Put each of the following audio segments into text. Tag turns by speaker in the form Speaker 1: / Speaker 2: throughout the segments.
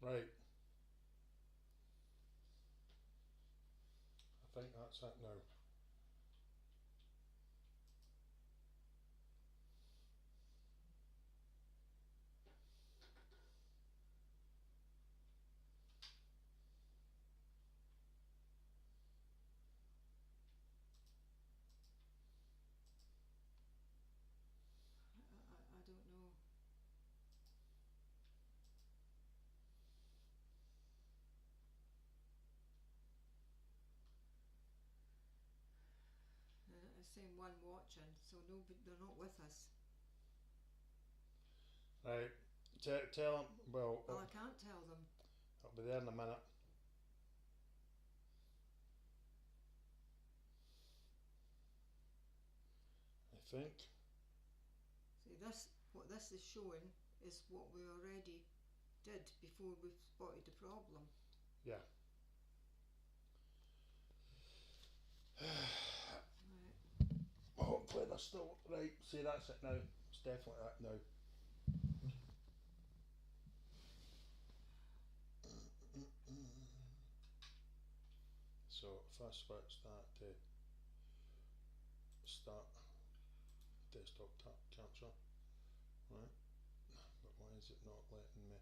Speaker 1: Right. I think that's it now.
Speaker 2: I don't know. It's saying one watching, so nobody, they're not with us.
Speaker 1: Right. Tell them. Well,
Speaker 2: Well, I can't tell them.
Speaker 1: I'll be there in a minute. I think.
Speaker 2: See, what this is showing is what we already did before we spotted the problem.
Speaker 1: Yeah.
Speaker 2: Right.
Speaker 1: Hopefully they're still right. See, that's it now. It's definitely that now. So if I switch that to start desktop capture, right? But why is it not letting me?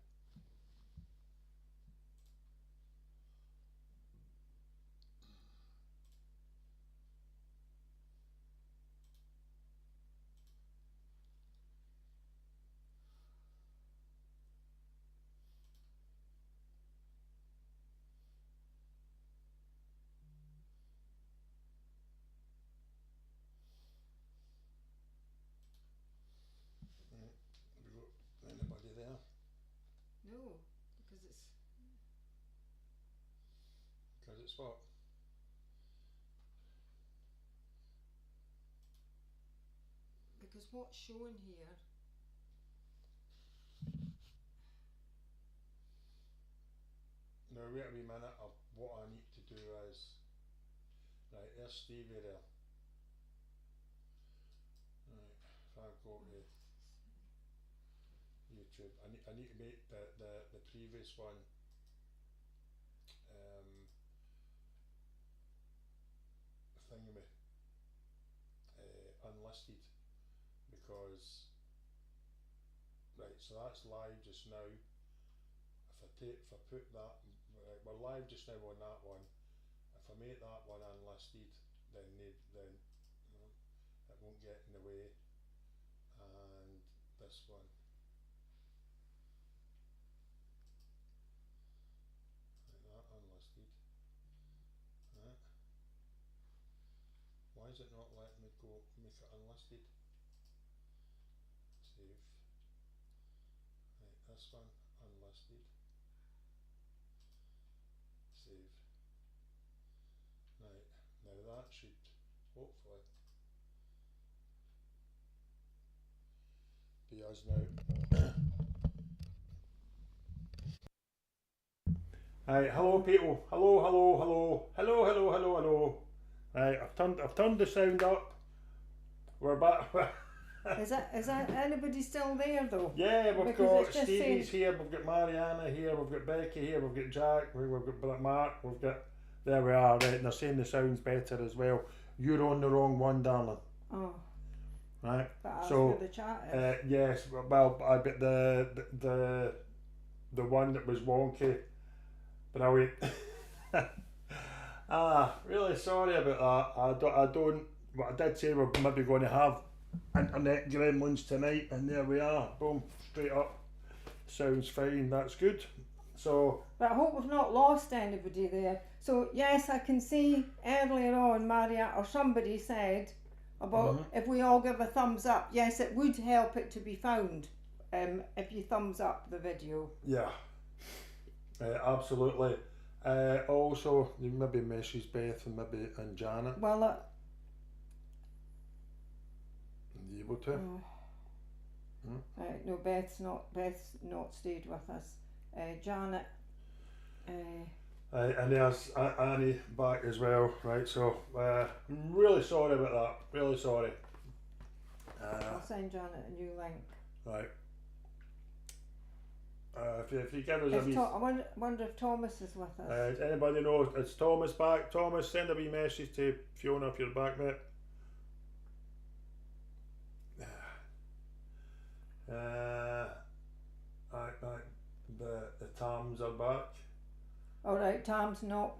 Speaker 1: Right. Have we got anybody there?
Speaker 2: No, because it's
Speaker 1: Because it's what?
Speaker 2: because what's shown here.
Speaker 1: Now wait a wee minute. What I need to do is right. There's Stevie there. Right. If I go to YouTube, I need to make the previous one thingy unlisted because right. So that's live just now. If I put that right, we're live just now on that one. If I make that one unlisted, then it won't get in the way. And this one, like that unlisted. Right. Why is it not letting me go make it unlisted? Save. Right, this one unlisted. Save. Right, now that should hopefully be us now. Right, hello people. Hello, hello, hello, hello, hello, hello, hello. Right, I've turned the sound up. We're back.
Speaker 2: Is that anybody still there though?
Speaker 1: Yeah, we've
Speaker 2: Because
Speaker 1: got
Speaker 2: it's just
Speaker 1: Stevie's
Speaker 2: saying-
Speaker 1: here, we've got Mariana here, we've got Becky here, we've got Jack, we've got Mark, we've got. There we are, right, and they're saying the sound's better as well. You're on the wrong one, darling.
Speaker 2: Oh,
Speaker 1: Right?
Speaker 2: but that's
Speaker 1: So,
Speaker 2: where the chat is.
Speaker 1: yes, well, I bet the one that was wonky, brilliant. Really sorry about that. I don't. But I did say we're maybe going to have internet gremlins tonight, and there we are. Boom, straight up. Sounds fine. That's good. So.
Speaker 2: But I hope we've not lost anybody there. So yes, I can see earlier on Maria or somebody said about if we all give a thumbs up. Yes, it would help it to be found if you thumbs up the video.
Speaker 1: Yeah. Absolutely. Also, you maybe message Beth and Janet.
Speaker 2: Well,
Speaker 1: Are you able to?
Speaker 2: no, Beth's not stayed with us. Janet.
Speaker 1: And there's Annie back as well, right? So I'm really sorry about that. Really sorry.
Speaker 2: I'll send Janet a new link.
Speaker 1: Right. If you give us a
Speaker 2: Is
Speaker 1: wee...
Speaker 2: I wonder if Thomas is with us.
Speaker 1: Anybody know? Is Thomas back? Thomas, send a wee message to Fiona if you're back, mate. The Tams are back.
Speaker 2: Alright, Tam's not.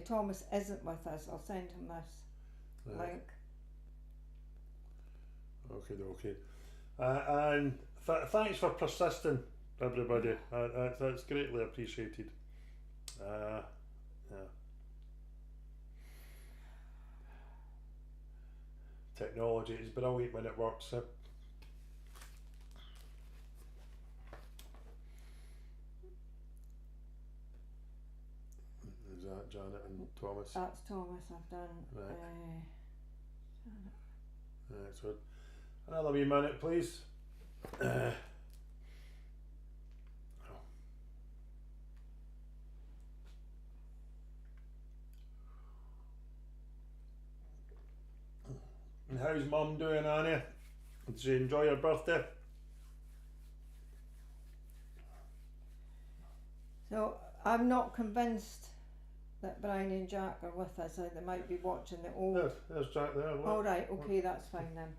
Speaker 2: Thomas isn't with us. I'll send him this link.
Speaker 1: Okay. And thanks for persisting, everybody. That's greatly appreciated. Yeah. Technology is brilliant when it works. Is that Janet and Thomas?
Speaker 2: That's Thomas. I've done.
Speaker 1: Right.
Speaker 2: Janet.
Speaker 1: So another wee minute, please. And how's Mum doing, Annie? Did she enjoy her birthday?
Speaker 2: So I'm not convinced that Brian and Jack are with us. They might be watching the old.
Speaker 1: There's Jack there. Look.
Speaker 2: All right, okay, that's fine then.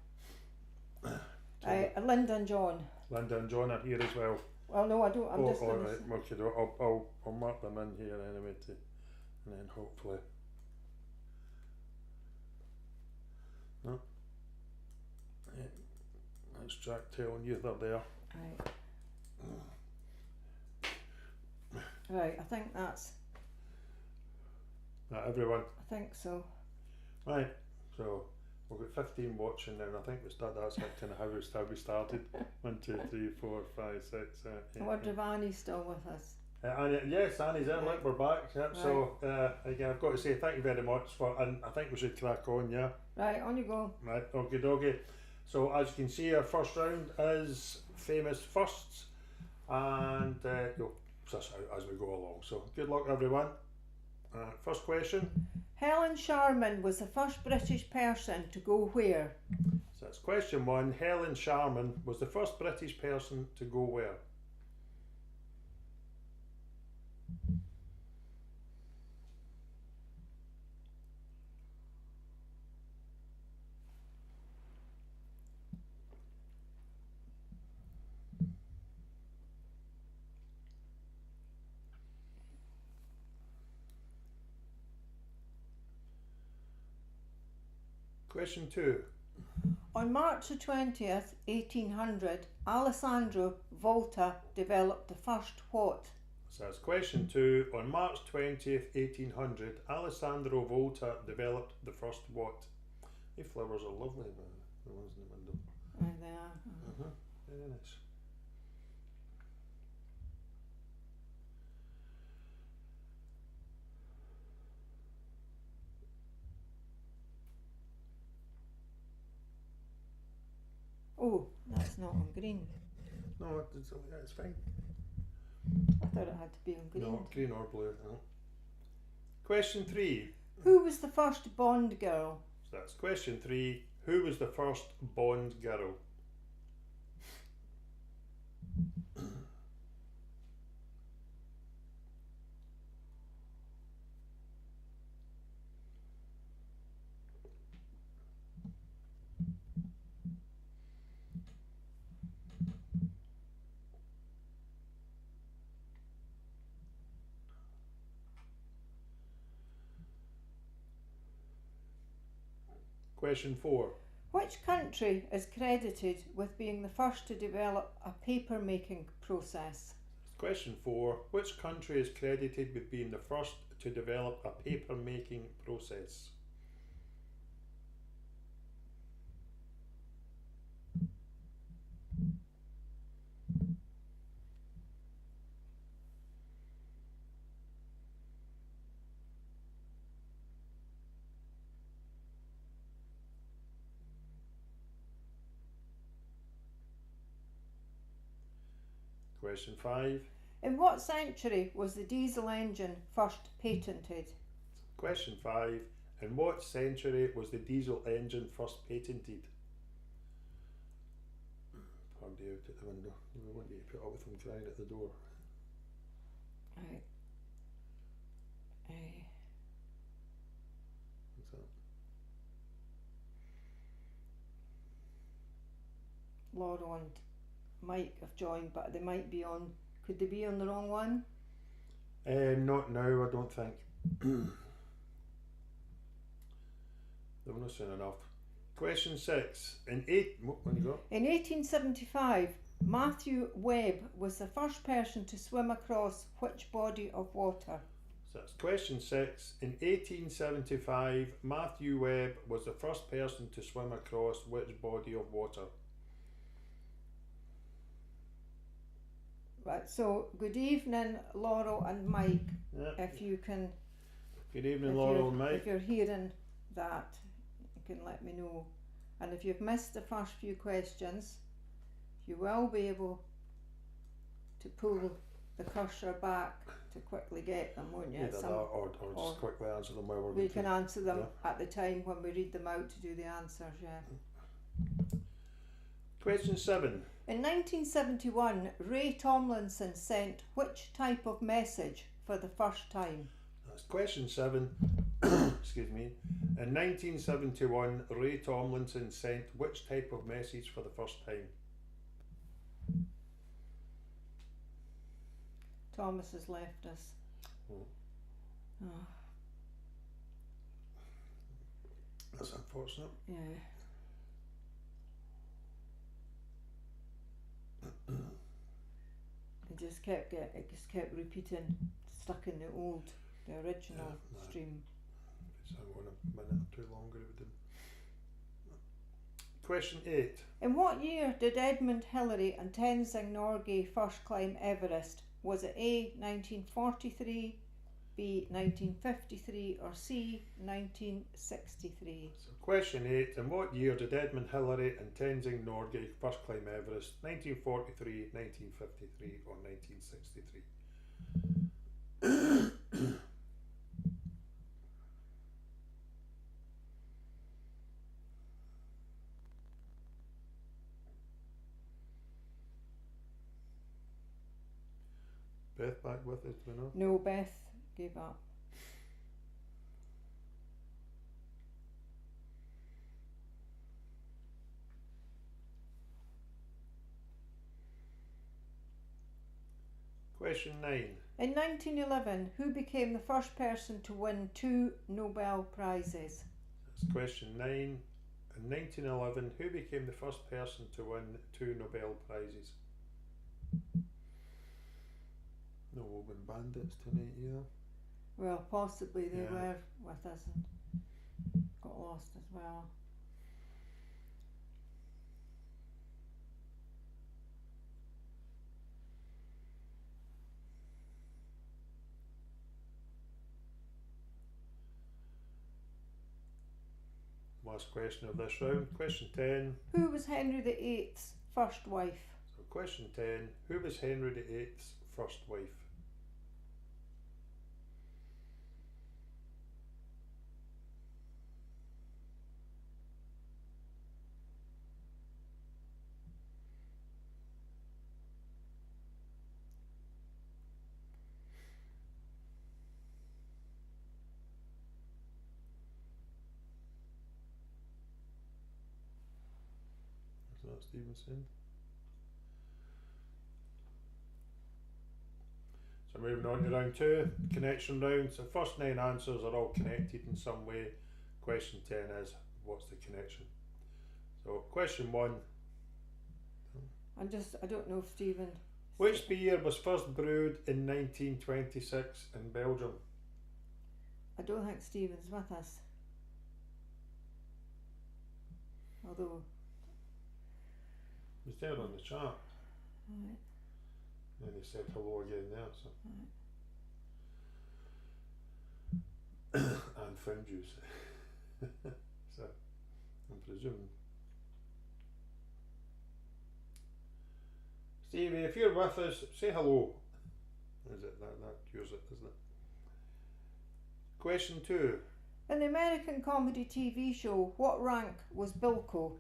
Speaker 2: Linda and John.
Speaker 1: Linda and John are here as well.
Speaker 2: Well, no, I don't. I'm just going
Speaker 1: to. Okay, I'll mark them in here anyway, and then hopefully. No. Yeah, that's Jack telling you they're there.
Speaker 2: Right, I think that's.
Speaker 1: That everyone.
Speaker 2: I think so.
Speaker 1: Right, so we've got 15 watching now, and I think that's kind of how we started. 1, 2, 3, 4, 5, 6, 7, 8.
Speaker 2: I wonder if Annie's still with us.
Speaker 1: Yes, Annie's in. Look, we're back. Yep.
Speaker 2: Right.
Speaker 1: So again, I've got to say thank you very much and I think we should crack on. Yeah.
Speaker 2: Right, on you go.
Speaker 1: Right. Okay. So as you can see, our first round is famous firsts, and you'll suss out as we go along. So good luck, everyone. First question.
Speaker 2: Helen Sharman was the first British person to go where?
Speaker 1: So that's question 1. Helen Sharman was the first British person to go where? Question 2.
Speaker 2: On March the 20th, 1800, Alessandro Volta developed the first what?
Speaker 1: So that's question 2. On March 20th, 1800, Alessandro Volta developed the first what? These flowers are lovely, man. The ones in the window.
Speaker 2: Right there.
Speaker 1: Very nice.
Speaker 2: Oh, that's not on green.
Speaker 1: No, it's fine.
Speaker 2: I thought it had to be on green.
Speaker 1: No, green or blue. No. Question 3.
Speaker 2: Who was the first Bond girl?
Speaker 1: So that's question 3. Who was the first Bond girl? Question 4.
Speaker 2: Which country is credited with being the first to develop a paper making process?
Speaker 1: Question 4. Which country is credited with being the first to develop a paper making process? Question 5.
Speaker 2: In what century was the diesel engine first patented?
Speaker 1: Question 5. In what century was the diesel engine first patented? Party out at the window. We want you to put up with them crying at the door.
Speaker 2: Right.
Speaker 1: What's that?
Speaker 2: Laura and Mike have joined, but they might be on. Could they be on the wrong one?
Speaker 1: Not now, I don't think. They've not seen enough. Question 6. What you got?
Speaker 2: In 1875, Matthew Webb was the first person to swim across which body of water?
Speaker 1: So that's question 6. In 1875, Matthew Webb was the first person to swim across which body of water?
Speaker 2: Right, so good evening, Laurel and Mike.
Speaker 1: Yeah.
Speaker 2: If you can,
Speaker 1: Good evening, Laurel and Mike.
Speaker 2: if you're hearing that, you can let me know. And if you've missed the first few questions, you will be able to pull the cursor back to quickly get them, won't you?
Speaker 1: Either that or just quickly answer them while we're
Speaker 2: We can answer them
Speaker 1: yeah.
Speaker 2: at the time when we read them out to do the answers, yeah.
Speaker 1: Question 7.
Speaker 2: In 1971, Ray Tomlinson sent which type of message for the first time?
Speaker 1: That's question 7. Excuse me. In 1971, Ray Tomlinson sent which type of message for the first time?
Speaker 2: Thomas has left us. Oh,
Speaker 1: That's unfortunate.
Speaker 2: yeah. It just kept repeating, stuck in the original stream.
Speaker 1: If it's going a minute or two longer, it would. Question 8.
Speaker 2: In what year did Edmund Hillary and Tenzing Norgay first climb Everest? Was it A, 1943, B, 1953, or C, 1963?
Speaker 1: So question 8. In what year did Edmund Hillary and Tenzing Norgay first climb Everest? 1943, 1953 or 1963? Beth back with us, do we know?
Speaker 2: No, Beth gave up.
Speaker 1: Question 9.
Speaker 2: In 1911, who became the first person to win 2 Nobel Prizes?
Speaker 1: That's question 9. In 1911, who became the first person to win 2 Nobel Prizes? No Woven Bandits tonight either.
Speaker 2: Well, possibly they
Speaker 1: Yeah.
Speaker 2: were with us and got lost as well.
Speaker 1: Last question of this round. Question 10.
Speaker 2: Who was Henry VIII's first wife?
Speaker 1: So question 10. Who was Henry VIII's first wife? Is that Stevenson? So moving on to round 2, connection round. So first 9 answers are all connected in some way. Question 10 is, what's the connection? So question 1.
Speaker 2: I don't know if Stephen.
Speaker 1: Which beer was first brewed in 1926 in Belgium?
Speaker 2: I don't think Stephen's with us. Although.
Speaker 1: He was there on the chat.
Speaker 2: Right.
Speaker 1: And he said hello again there. So. And found juice. So I'm presuming. Stevie, if you're with us, say hello. Is it that yours it, isn't it? Question 2.
Speaker 2: In the American comedy TV show, what rank was Bilko?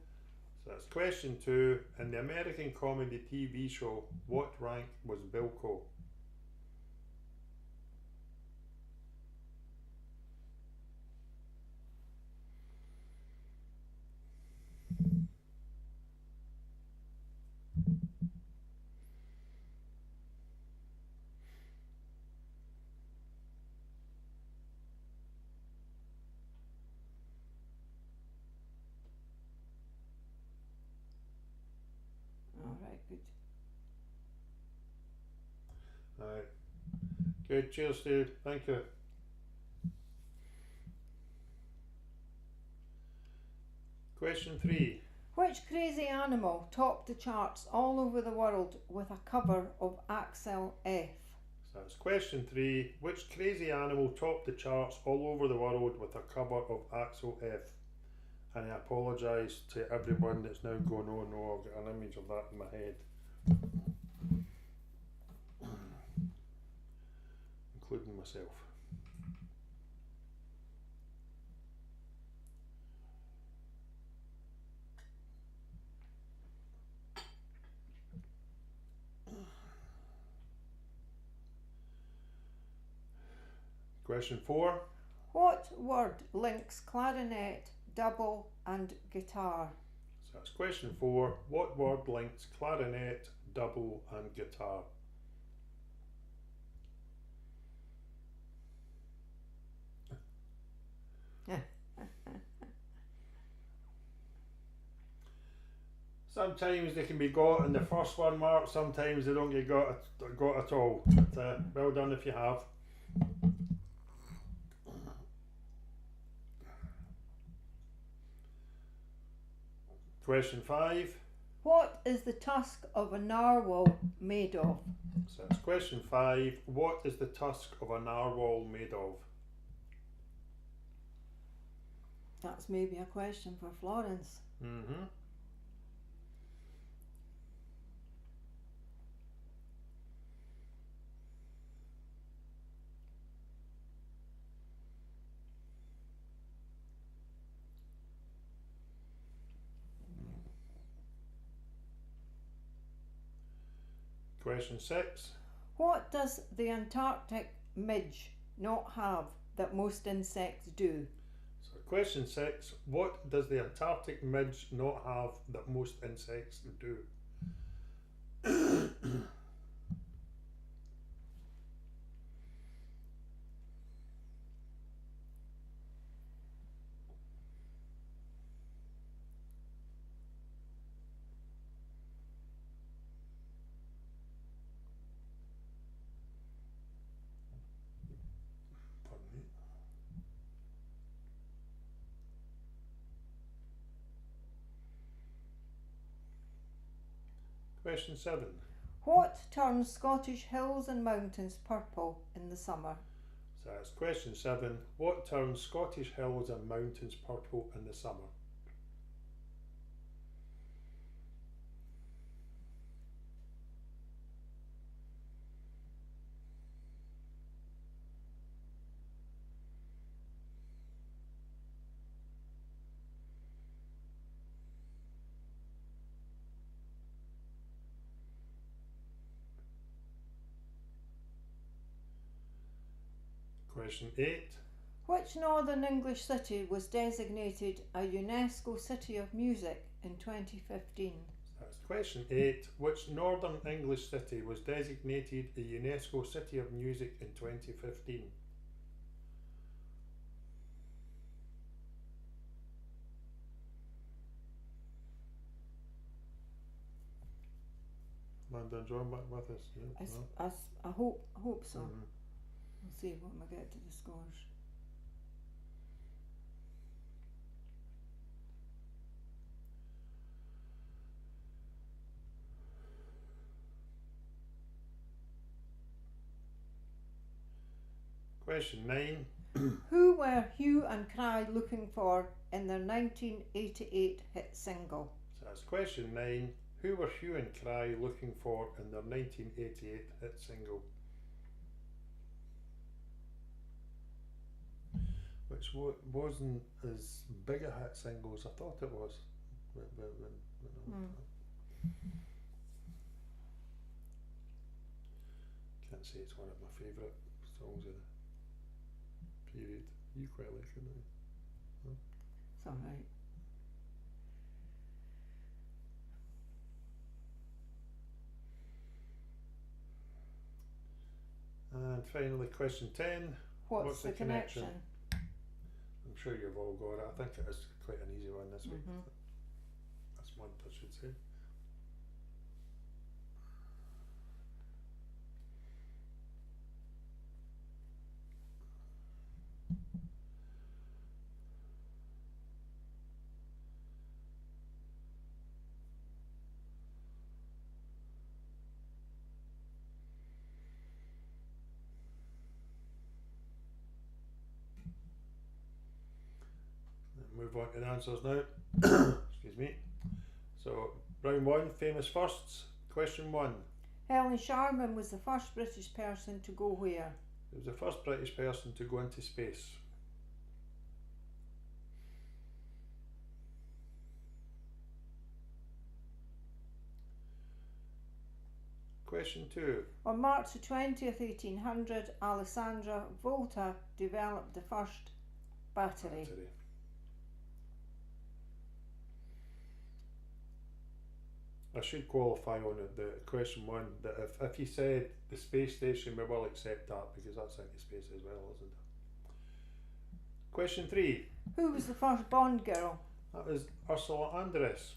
Speaker 1: So that's question 2. In the American comedy TV show, what rank was Bilko?
Speaker 2: Good.
Speaker 1: Alright. Good, cheers Steve, thank you. Question 3.
Speaker 2: Which crazy animal topped the charts all over the world with a cover of Axel F?
Speaker 1: So that's question 3. Which crazy animal topped the charts all over the world with a cover of Axel F? And I apologise to everyone that's now going, oh no, I've got an image of that in my head. Including myself. Question 4.
Speaker 2: What word links clarinet, double and guitar?
Speaker 1: So that's question 4. What word links clarinet, double and guitar? Sometimes they can be got in the first one, Mark. Sometimes they don't get got at all. But, well done if you have. Question 5.
Speaker 2: What is the tusk of a narwhal made of?
Speaker 1: So that's question 5. What is the tusk of a narwhal made of?
Speaker 2: That's maybe a question for Florence.
Speaker 1: Mm-hmm. Question 6.
Speaker 2: What does the Antarctic midge not have that most insects do?
Speaker 1: So question 6. What does the Antarctic midge not have that most insects do? Pardon me. Question 7.
Speaker 2: What turns Scottish hills and mountains purple in the summer?
Speaker 1: So that's question 7. What turns Scottish hills and mountains purple in the summer? Question 8.
Speaker 2: Which northern English city was designated a UNESCO City of Music in 2015?
Speaker 1: That's question 8. Which northern English city was designated a UNESCO City of Music in 2015? London, John back with us? Yeah, no?
Speaker 2: I hope so.
Speaker 1: Mhm.
Speaker 2: We'll see when we get to the scores.
Speaker 1: Question 9.
Speaker 2: Who were Hue and Cry looking for in their 1988 hit single?
Speaker 1: So that's question 9. Who were Hue and Cry looking for in their 1988 hit single? Which wasn't as big a hit single as I thought it was. When I looked at it. Can't say it's one of my favourite songs of the period. You quite like it, don't you?
Speaker 2: It's alright.
Speaker 1: And finally, question 10.
Speaker 2: What's the connection?
Speaker 1: I'm sure you've all got it. I think it is quite an easy one this week.
Speaker 2: Mhm.
Speaker 1: This month, I should say. move on to the answers now. Excuse me. So, round one, famous firsts. Question 1.
Speaker 2: Helen Sharman was the first British person to go where?
Speaker 1: Who was the first British person to go into space? Question 2.
Speaker 2: On March the 20th, 1800, Alessandro Volta developed the first battery.
Speaker 1: I should qualify on it, the question 1, that if you said the space station, we will accept that because that's into space as well, isn't it? Question 3.
Speaker 2: Who was the first Bond girl?
Speaker 1: That was Ursula Andress.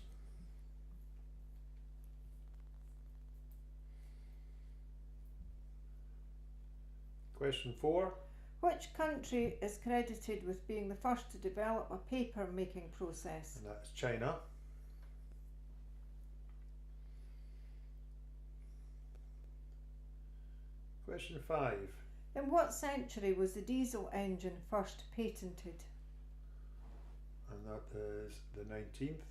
Speaker 1: Question 4.
Speaker 2: Which country is credited with being the first to develop a paper making process?
Speaker 1: And that's China. Question 5.
Speaker 2: In what century was the diesel engine first patented?
Speaker 1: And that is the 19th.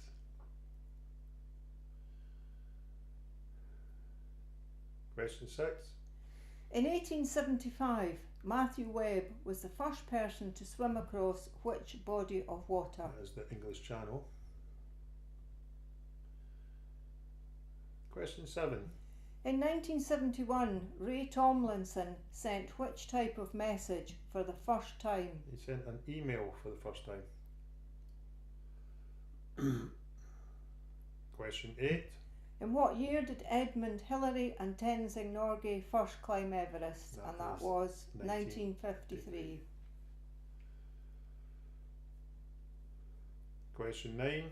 Speaker 1: Question 6.
Speaker 2: In 1875, Matthew Webb was the first person to swim across which body of water?
Speaker 1: That is the English Channel. Question 7.
Speaker 2: In 1971, Ray Tomlinson sent which type of message for the first time?
Speaker 1: He sent an email for the first time. Question 8.
Speaker 2: In what year did Edmund Hillary and Tenzing Norgay first climb Everest? And that was 1953.
Speaker 1: Question 9.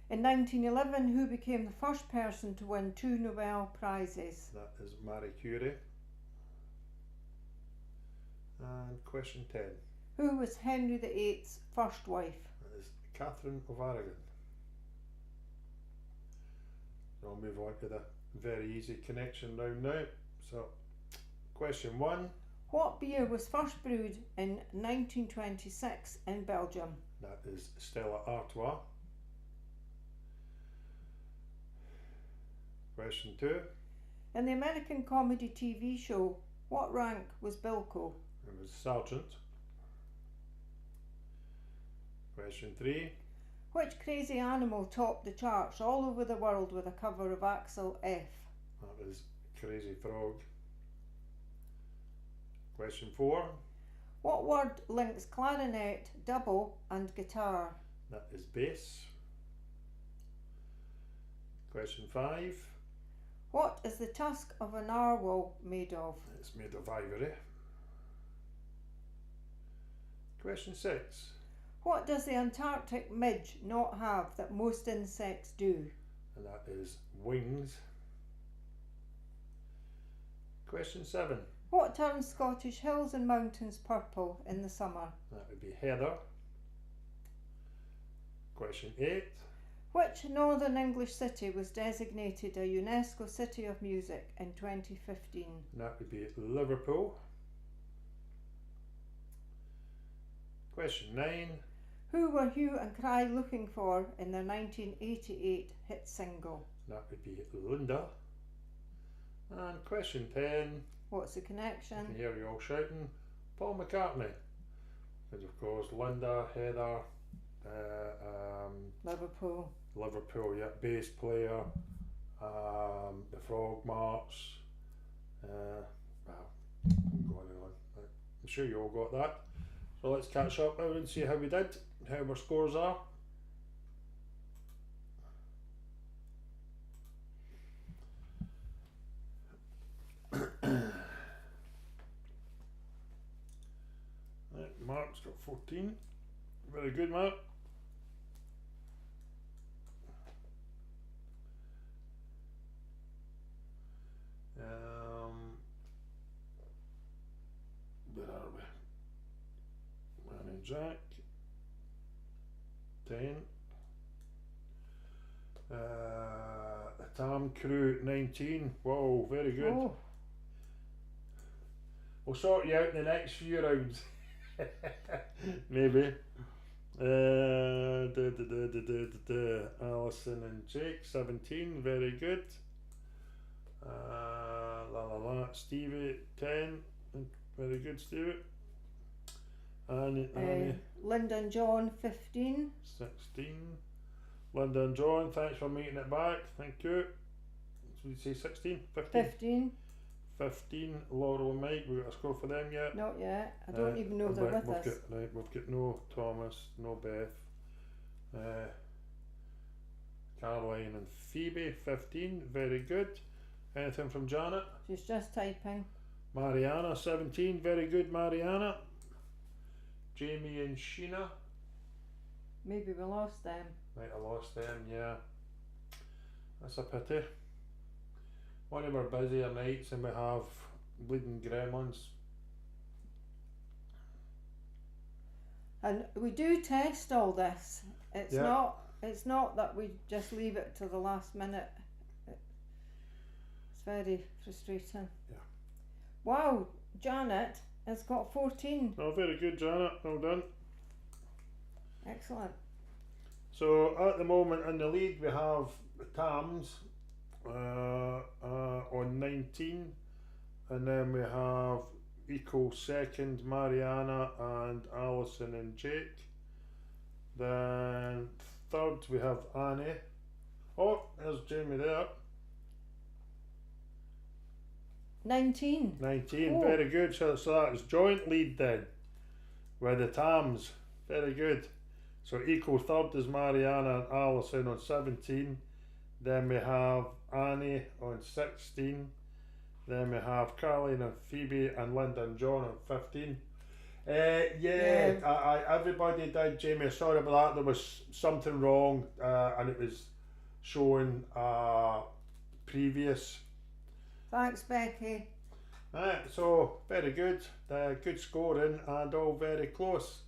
Speaker 2: In 1911, who became the first person to win 2 Nobel Prizes?
Speaker 1: That is Marie Curie. And question 10.
Speaker 2: Who was Henry VIII's first wife?
Speaker 1: That is Catherine of Aragon. So I'll move on to the very easy connection round now. So, question 1.
Speaker 2: What beer was first brewed in 1926 in Belgium?
Speaker 1: That is Stella Artois. Question 2.
Speaker 2: In the American comedy TV show, what rank was Bilko?
Speaker 1: It was Sergeant. Question 3.
Speaker 2: Which crazy animal topped the charts all over the world with a cover of Axel F?
Speaker 1: That was Crazy Frog. Question 4.
Speaker 2: What word links clarinet, double and guitar?
Speaker 1: That is bass. Question 5.
Speaker 2: What is the tusk of a narwhal made of?
Speaker 1: It's made of ivory. Question 6.
Speaker 2: What does the Antarctic midge not have that most insects do?
Speaker 1: And that is wings. Question 7.
Speaker 2: What turns Scottish hills and mountains purple in the summer?
Speaker 1: That would be heather. Question 8.
Speaker 2: Which northern English city was designated a UNESCO City of Music in 2015?
Speaker 1: And that would be Liverpool. Question 9.
Speaker 2: Who were Hue and Cry looking for in their 1988 hit single?
Speaker 1: That would be Linda. And question 10.
Speaker 2: What's the connection?
Speaker 1: I can hear you all shouting. Paul McCartney. And of course Linda, Heather,
Speaker 2: Liverpool.
Speaker 1: Liverpool, yeah, bass player, the Frog March. Well, I'm going on. I'm sure you all got that. So let's catch up now and see how we did, how our scores are. Right, Mark's got 14. Very good, Mark. Where are we? Manny Jack. 10. The Tam crew 19. Whoa, very good.
Speaker 2: Oh.
Speaker 1: We'll sort you out in the next few rounds. Maybe. Alison and Jake, 17, very good. Stevie, 10, very good, Stevie. Annie,
Speaker 2: Linda and John, 15.
Speaker 1: 16. Linda and John, thanks for making it back, thank you. So you say 16? 15?
Speaker 2: 15.
Speaker 1: 15. Laurel and Mike, we got a score for them yet?
Speaker 2: Not yet. I don't even know they're with us.
Speaker 1: We've got no Thomas, no Beth. Caroline and Phoebe, 15, very good. Anything from Janet?
Speaker 2: She's just typing.
Speaker 1: Mariana, 17, very good, Mariana. Jamie and Sheena.
Speaker 2: Maybe we lost them.
Speaker 1: Might have lost them, yeah. That's a pity. One of our busier nights and we have bleeding gremlins.
Speaker 2: And we do test all this. It's not that we just leave it to the last minute. It's very frustrating.
Speaker 1: Yeah.
Speaker 2: Wow, Janet has got 14.
Speaker 1: Oh, very good, Janet. Well done.
Speaker 2: Excellent.
Speaker 1: So at the moment in the lead we have Tams on 19, and then we have equal second Mariana and Alison and Jake. Then third we have Annie. Oh, there's Jamie there.
Speaker 2: 19.
Speaker 1: 19,
Speaker 2: Oh.
Speaker 1: very good. So that is joint lead then with the Tams. Very good. So equal third is Mariana and Alison on 17. Then we have Annie on 16. Then we have Caroline and Phoebe and Linda and John on 15. Everybody did, Jamie. Sorry about that. There was something wrong, and it was showing previous.
Speaker 2: Thanks, Becky.
Speaker 1: So very good. Good scoring and all very close.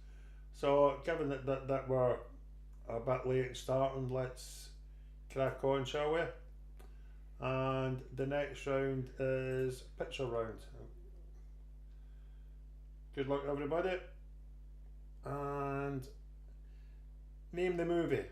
Speaker 1: So given that we're a bit late starting, let's crack on, shall we? And the next round is picture round. Good luck everybody. And name the movie.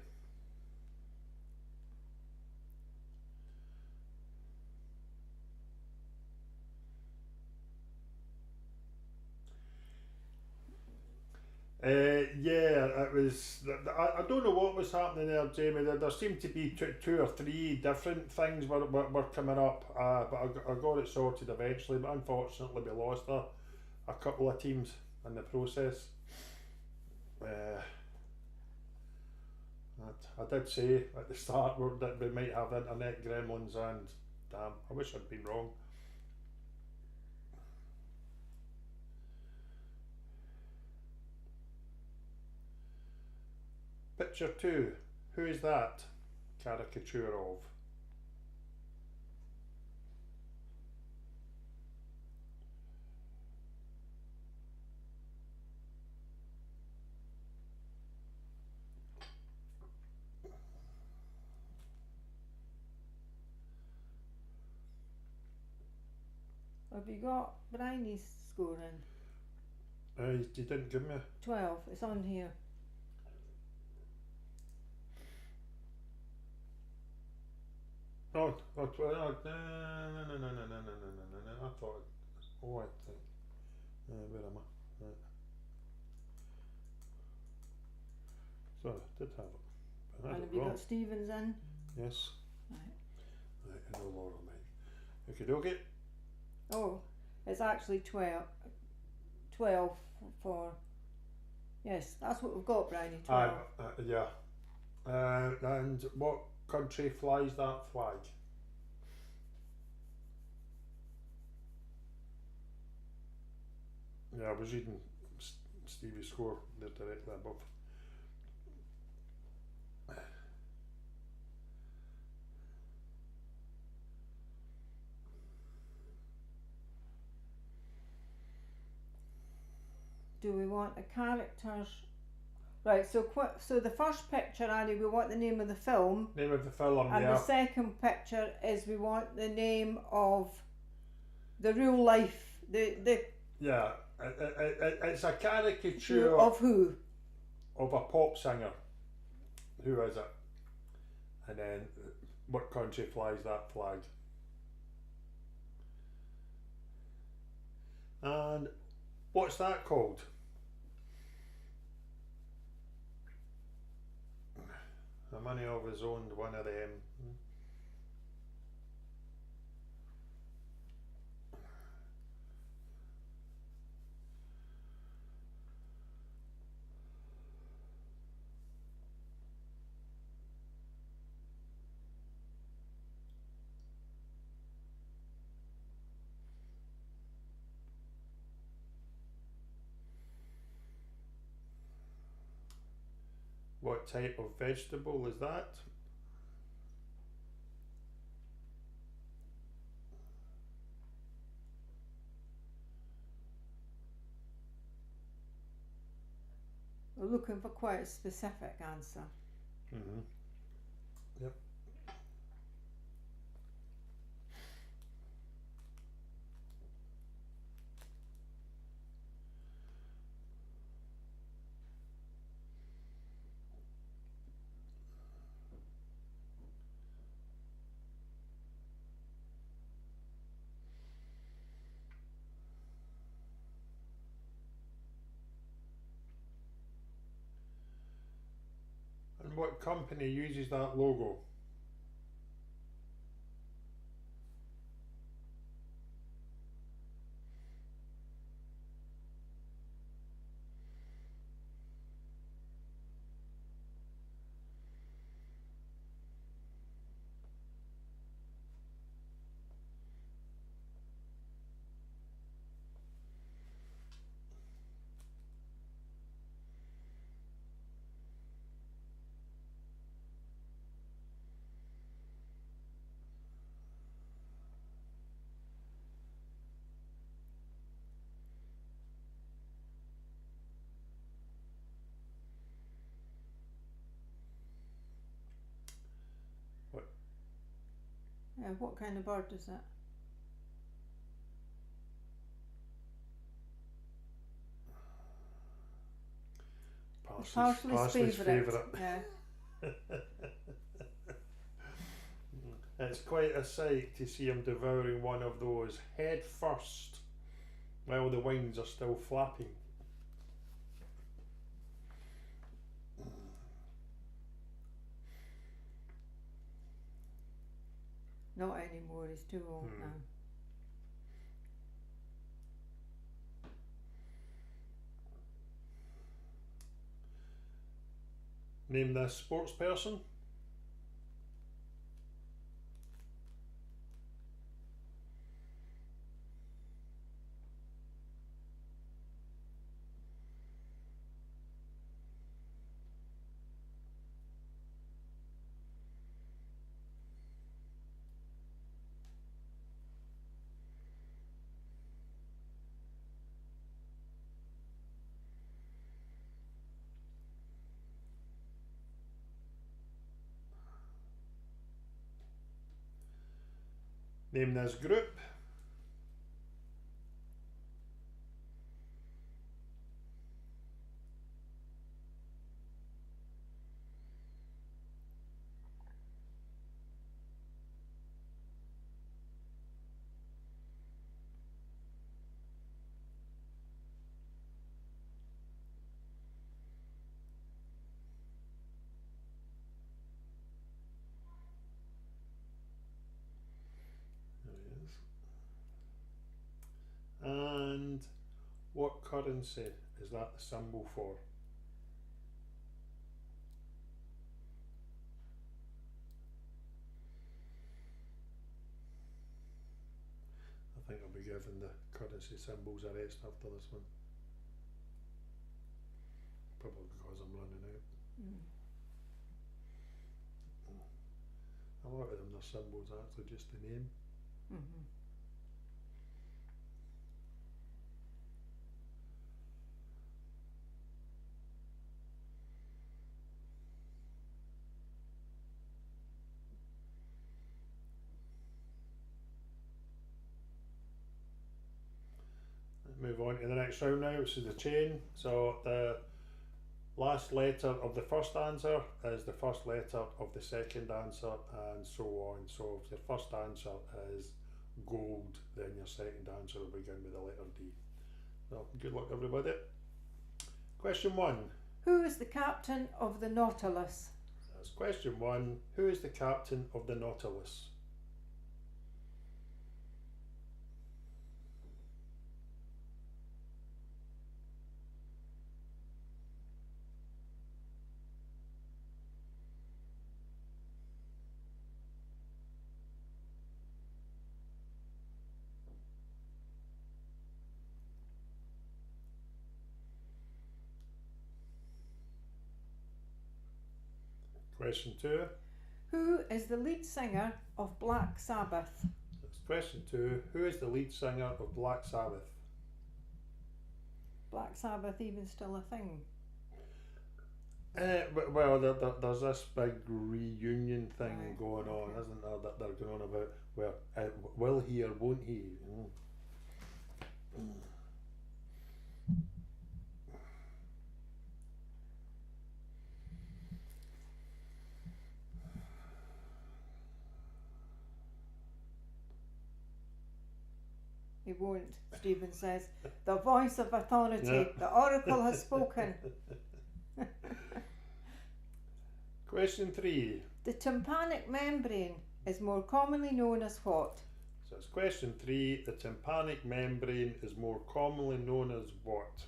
Speaker 1: It was. I don't know what was happening there, Jamie. There seemed to be two or three different things were coming up, but I got it sorted eventually. But unfortunately, we lost a couple of teams in the process. I did say at the start that we might have internet gremlins, and damn, I wish I'd been wrong. Picture 2. Who is that caricature of?
Speaker 2: Have you got Bryony's scoring?
Speaker 1: You didn't give me
Speaker 2: 12. It's on here.
Speaker 1: No, no, no, I thought. Oh, I think. Where am I? Right. Sorry, I did have it. But I had
Speaker 2: And
Speaker 1: it
Speaker 2: have you
Speaker 1: wrong.
Speaker 2: got Stevens in?
Speaker 1: Yes.
Speaker 2: Right.
Speaker 1: Right, no Laurel, mate. Okay, okay.
Speaker 2: Oh, it's actually 12. 12 for. Yes, that's what we've got, Bryony. 12.
Speaker 1: Yeah. And what country flies that flag? Yeah, I was reading Stevie's score there directly above.
Speaker 2: Do we want the characters? Right, so the first picture, Annie, we want the name of the film.
Speaker 1: Name of the film,
Speaker 2: And
Speaker 1: yeah.
Speaker 2: the second picture is we want the name of the real life, the
Speaker 1: Yeah, it's a caricature
Speaker 2: of who?
Speaker 1: of a pop singer. Who is it? And then what country flies that flag? And what's that called? How many of us owned one of them? What type of vegetable is that?
Speaker 2: We're looking for quite a specific answer.
Speaker 1: Mm-hmm. Yep. And what company uses that logo?
Speaker 2: What kind of bird is it? Parsley's favourite. Yeah.
Speaker 1: It's quite a sight to see him devouring one of those head first while the wings are still flapping.
Speaker 2: Not anymore, he's too old now.
Speaker 1: Name this sports person. Name this group. And what currency is that the symbol for? I think I'll be giving the currency symbols a rest after this one. Probably because I'm running out. A lot of them, their symbols are actually just the name. Move on to the next round now, which is the chain. So the last letter of the first answer is the first letter of the second answer, and so on. So if your first answer is gold, then your second answer will begin with the letter D. So good luck, everybody. Question 1.
Speaker 2: Who is the captain of the Nautilus?
Speaker 1: That's question 1. Who is the captain of the Nautilus? Question 2.
Speaker 2: Who is the lead singer of Black Sabbath?
Speaker 1: That's question 2. Who is the lead singer of Black Sabbath?
Speaker 2: Black Sabbath even still a thing?
Speaker 1: Well, there's this big reunion thing
Speaker 2: Right,
Speaker 1: going on,
Speaker 2: okay.
Speaker 1: isn't there, that they're going on about where will he or won't he?
Speaker 2: He won't, Stephen says. The voice of authority,
Speaker 1: Yeah.
Speaker 2: the oracle has spoken.
Speaker 1: Question 3.
Speaker 2: The tympanic membrane is more commonly known as what?
Speaker 1: So it's question 3. The tympanic membrane is more commonly known as what?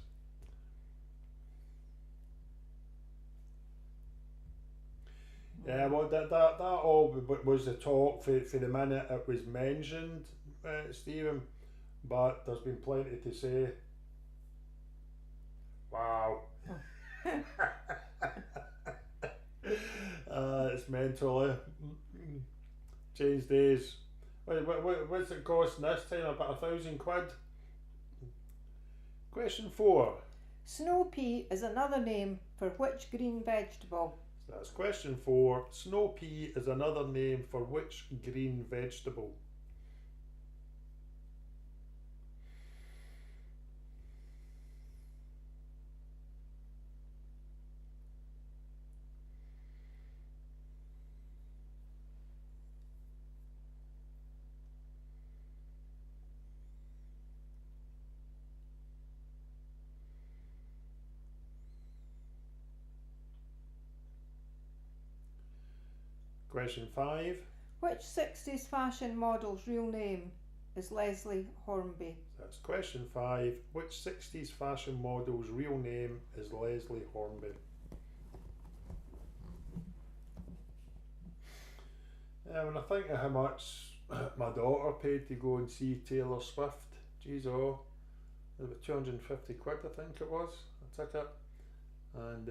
Speaker 1: Yeah, well, that all was the talk for the minute it was mentioned, Stephen. But there's been plenty to say. Wow. It's mental, eh? Change days. What's it costing this time? About £1,000? Question 4.
Speaker 2: Snow pea is another name for which green vegetable?
Speaker 1: So that's question 4. Snow pea is another name for which green vegetable? Question 5.
Speaker 2: Which 60s fashion model's real name is Leslie Hornby?
Speaker 1: So that's question 5. Which 60s fashion model's real name is Leslie Hornby? When I think of how much my daughter paid to go and see Taylor Swift, geez, about £250, I think it was, a ticket. And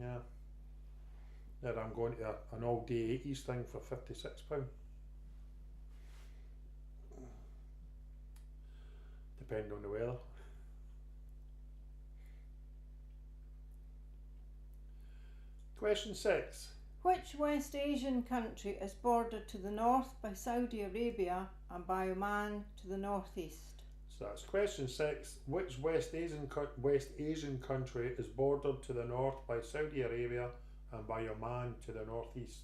Speaker 1: yeah. Then I'm going to an all-day 80s thing for £56. Depending on the weather. Question 6.
Speaker 2: Which West Asian country is bordered to the north by Saudi Arabia and by Oman to the northeast?
Speaker 1: So that's question 6. Which West Asian country is bordered to the north by Saudi Arabia and by Oman to the northeast?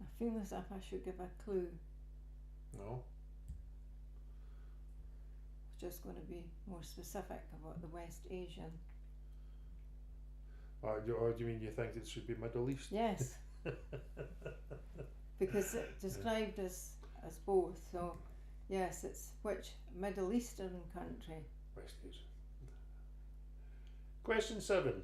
Speaker 2: I feel as if I should give a clue.
Speaker 1: No.
Speaker 2: Just going to be more specific about the West Asian.
Speaker 1: Or do you mean you think it should be Middle East?
Speaker 2: Yes. Because it's described as both, so yes, it's which Middle Eastern country?
Speaker 1: West Asian. Question 7.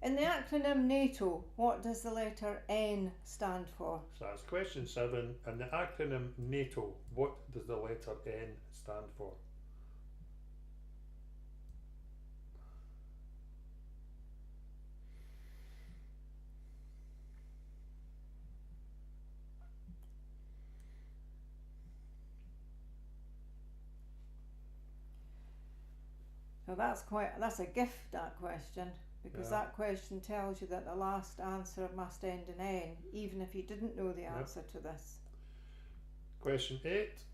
Speaker 2: In the acronym NATO, what does the letter N stand for?
Speaker 1: So that's question 7. In the acronym NATO, what does the letter N stand for?
Speaker 2: Now that's a gift, that question. Because
Speaker 1: Yeah.
Speaker 2: that question tells you that the last answer must end in N, even if you didn't know the
Speaker 1: Yep.
Speaker 2: answer to this.
Speaker 1: Question 8.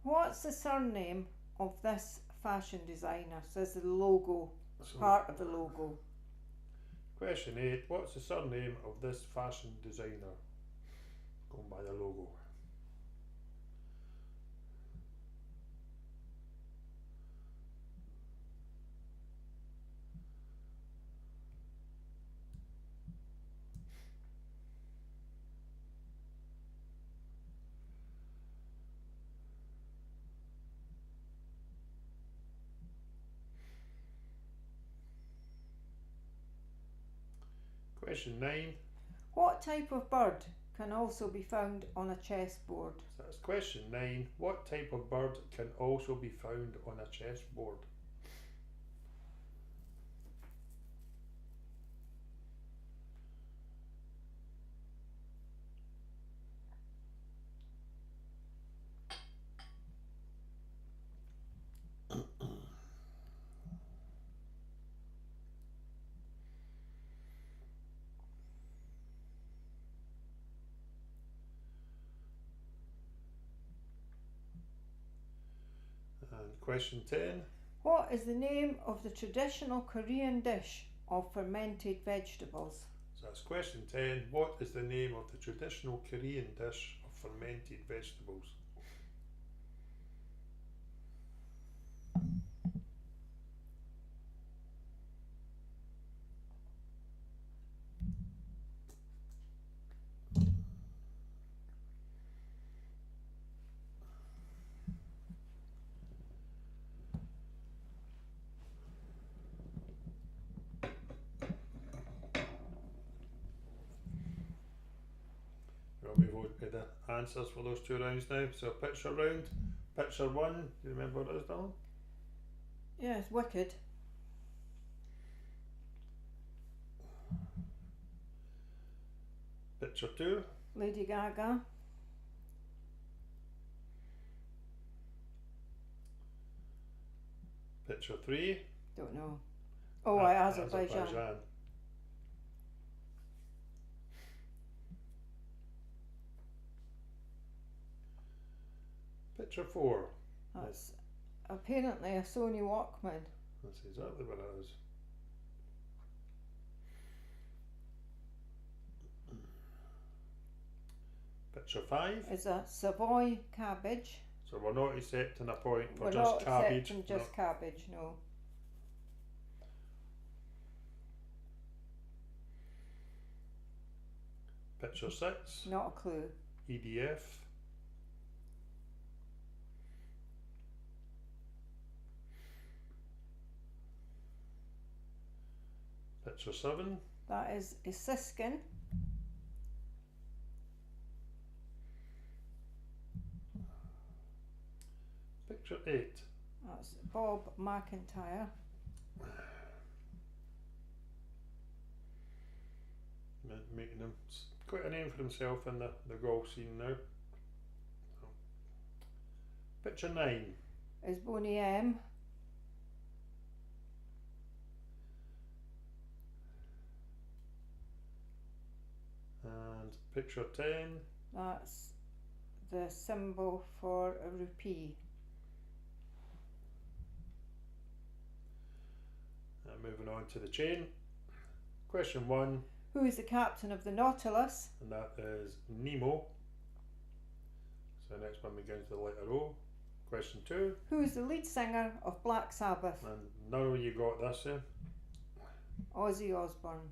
Speaker 2: What's the surname of this fashion designer? So this is the logo,
Speaker 1: So,
Speaker 2: part of the logo.
Speaker 1: question 8. What's the surname of this fashion designer? Going by the logo. Question 9.
Speaker 2: What type of bird can also be found on a chessboard?
Speaker 1: So that's question 9. What type of bird can also be found on a chessboard? And question 10.
Speaker 2: What is the name of the traditional Korean dish of fermented vegetables?
Speaker 1: So that's question 10. What is the name of the traditional Korean dish of fermented vegetables? We'll move on to the answers for those 2 rounds now. So picture round. Picture 1. Do you remember what it is, Dylan?
Speaker 2: Yes, wicked.
Speaker 1: Picture 2.
Speaker 2: Lady Gaga.
Speaker 1: Picture 3.
Speaker 2: Don't know. Oh, Azerbaijan.
Speaker 1: Picture 4.
Speaker 2: That's apparently a Sony Walkman.
Speaker 1: That's exactly what it is. Picture 5.
Speaker 2: Is a Savoy cabbage.
Speaker 1: So we're not accepting a point for
Speaker 2: We're
Speaker 1: just
Speaker 2: not
Speaker 1: cabbage.
Speaker 2: accepting just cabbage, no.
Speaker 1: Picture 6.
Speaker 2: Not a clue.
Speaker 1: EDF. Picture 7.
Speaker 2: That is a siskin.
Speaker 1: Picture 8.
Speaker 2: That's Bob McIntyre.
Speaker 1: Making him quite a name for himself in the golf scene now. Picture 9.
Speaker 2: Is Boney M.
Speaker 1: And picture 10.
Speaker 2: That's the symbol for a rupee.
Speaker 1: And moving on to the chain. Question 1.
Speaker 2: Who is the captain of the Nautilus?
Speaker 1: And that is Nemo. So the next one begins with the letter O. Question 2.
Speaker 2: Who is the lead singer of Black Sabbath?
Speaker 1: And now you got this then.
Speaker 2: Ozzy Osbourne.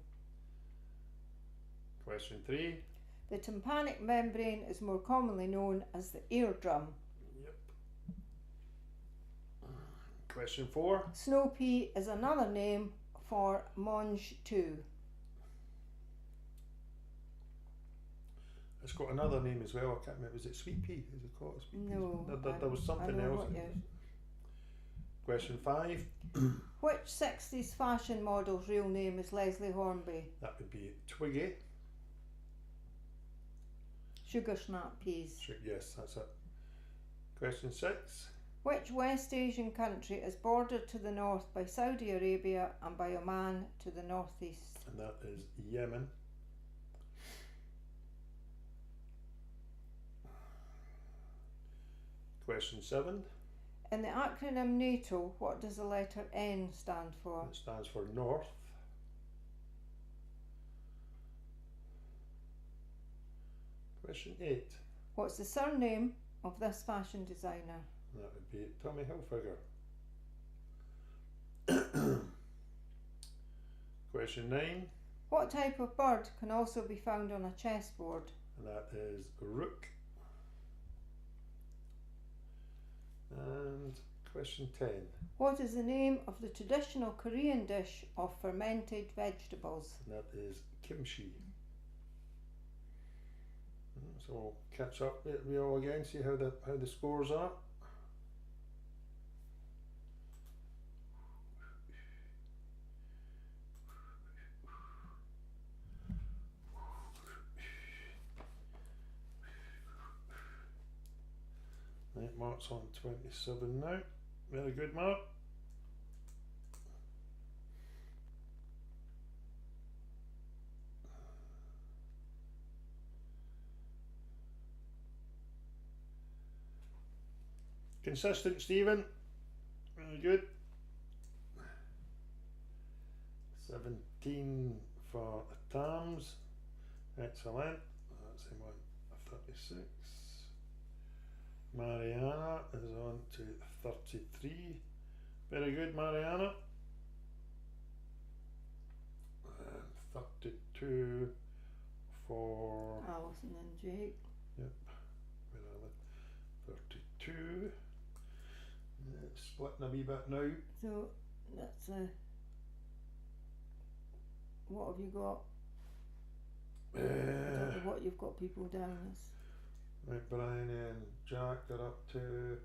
Speaker 1: Question 3.
Speaker 2: The tympanic membrane is more commonly known as the eardrum.
Speaker 1: Yep. Question 4.
Speaker 2: Snow pea is another name for mange tout.
Speaker 1: It's got another name as well. I can't remember. Was it sweet pea? Is it called sweet pea?
Speaker 2: No.
Speaker 1: There was something else. Question 5.
Speaker 2: Which 60s fashion model's real name is Leslie Hornby?
Speaker 1: That would be Twiggy.
Speaker 2: Sugar snap peas.
Speaker 1: Yes, that's it. Question 6.
Speaker 2: Which West Asian country is bordered to the north by Saudi Arabia and by Oman to the northeast?
Speaker 1: And that is Yemen. Question 7.
Speaker 2: In the acronym NATO, what does the letter N stand for?
Speaker 1: It stands for North. Question 8.
Speaker 2: What's the surname of this fashion designer?
Speaker 1: That would be Tommy Hilfiger. Question 9.
Speaker 2: What type of bird can also be found on a chessboard?
Speaker 1: And that is Rook. And question 10.
Speaker 2: What is the name of the traditional Korean dish of fermented vegetables?
Speaker 1: And that is kimchi. So we'll catch up with you all again, see how the scores are. Right, Mark's on 27 now. Very good, Mark. Consistent, Stephen. Very good. 17 for Tams. Excellent. That's him on 36. Mariana is on to 33. Very good, Mariana. And 32 for
Speaker 2: Alison and Jake.
Speaker 1: Yep. Where are they? 32. It's splitting a wee bit now.
Speaker 2: So that's what have you got? I don't know what you've got people down as.
Speaker 1: Right, Brian and Jack are up to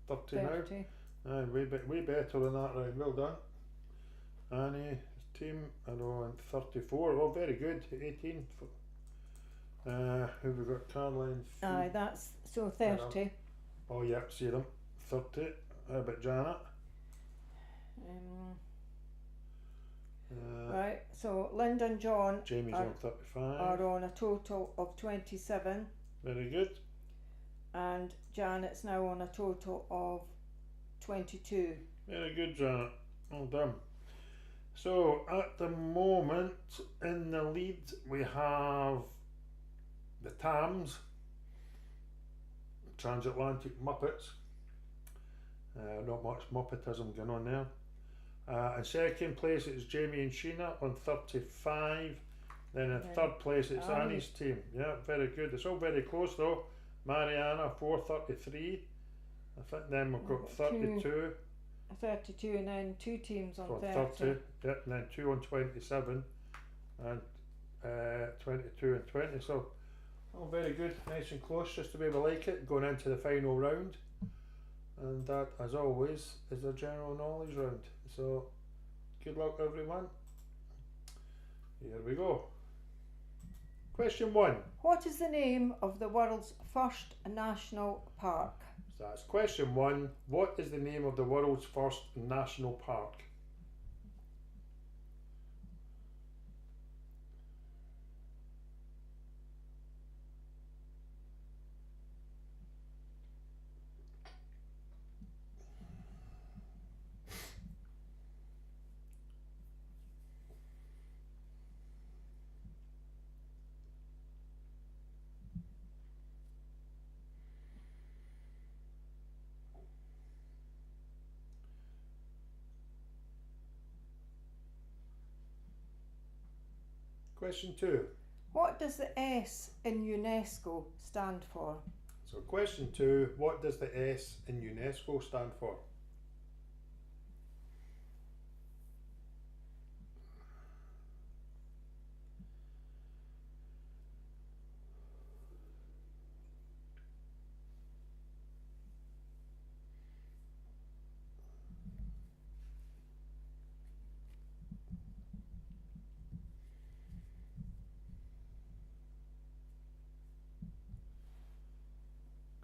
Speaker 1: 30
Speaker 2: 30.
Speaker 1: now. Aye, way better than that round. Well done. Annie, his team are on 34. Oh, very good. 18. Who have we got? Caroline.
Speaker 2: Aye, that's so 30.
Speaker 1: Oh, yep, see them. 30. How about Janet?
Speaker 2: Right, so Linda and John
Speaker 1: Jamie's on 35.
Speaker 2: are on a total of 27.
Speaker 1: Very good.
Speaker 2: And Janet's now on a total of 22.
Speaker 1: Very good, Janet. Well done. So at the moment in the lead we have the Tams, Transatlantic Muppets. Not much Muppetism going on there. In second place it's Jamie and Sheena on 35. Then in third place it's Annie's team. Yeah, very good. It's all very close though. Mariana 433. I think then we've got 32.
Speaker 2: 32 and then two teams on
Speaker 1: 30. Yep, and then 2 on 27 and 22 and 20. So all very good, nice and close, just the way we like it, going into the final round. And that, as always, is a general knowledge round. So good luck everyone. Here we go. Question 1.
Speaker 2: What is the name of the world's first national park?
Speaker 1: So that's question 1. What is the name of the world's first national park? Question 2.
Speaker 2: What does the S in UNESCO stand for?
Speaker 1: So question 2. What does the S in UNESCO stand for?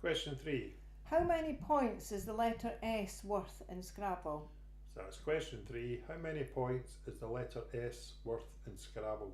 Speaker 1: Question 3.
Speaker 2: How many points is the letter S worth in Scrabble?
Speaker 1: So that's question 3. How many points is the letter S worth in Scrabble?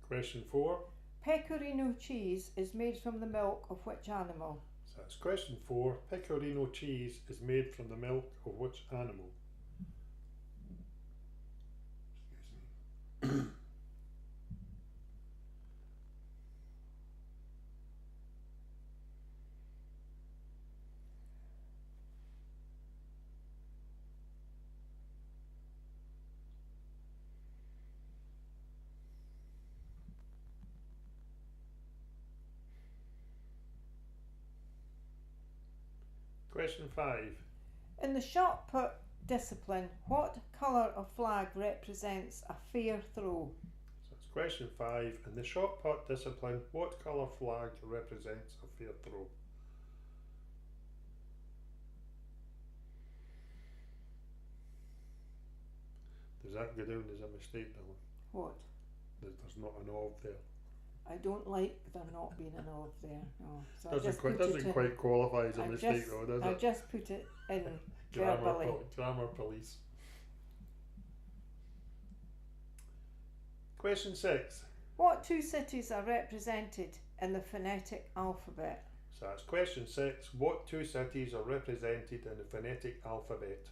Speaker 1: Question 4.
Speaker 2: Pecorino cheese is made from the milk of which animal?
Speaker 1: So that's question 4. Pecorino cheese is made from the milk of which animal? Excuse me. Question 5.
Speaker 2: In the shot put discipline, what colour of flag represents a fair throw?
Speaker 1: So it's question 5. In the shot put discipline, what colour flag represents a fair throw? Does that go down as a mistake now?
Speaker 2: What?
Speaker 1: There's not an of there.
Speaker 2: I don't like there not being an of there. No. So
Speaker 1: Doesn't quite qualify as a mistake though, does
Speaker 2: I
Speaker 1: it?
Speaker 2: just put it in verbally.
Speaker 1: Grammar police. Question 6.
Speaker 2: What two cities are represented in the phonetic alphabet?
Speaker 1: So that's question 6. What two cities are represented in the phonetic alphabet?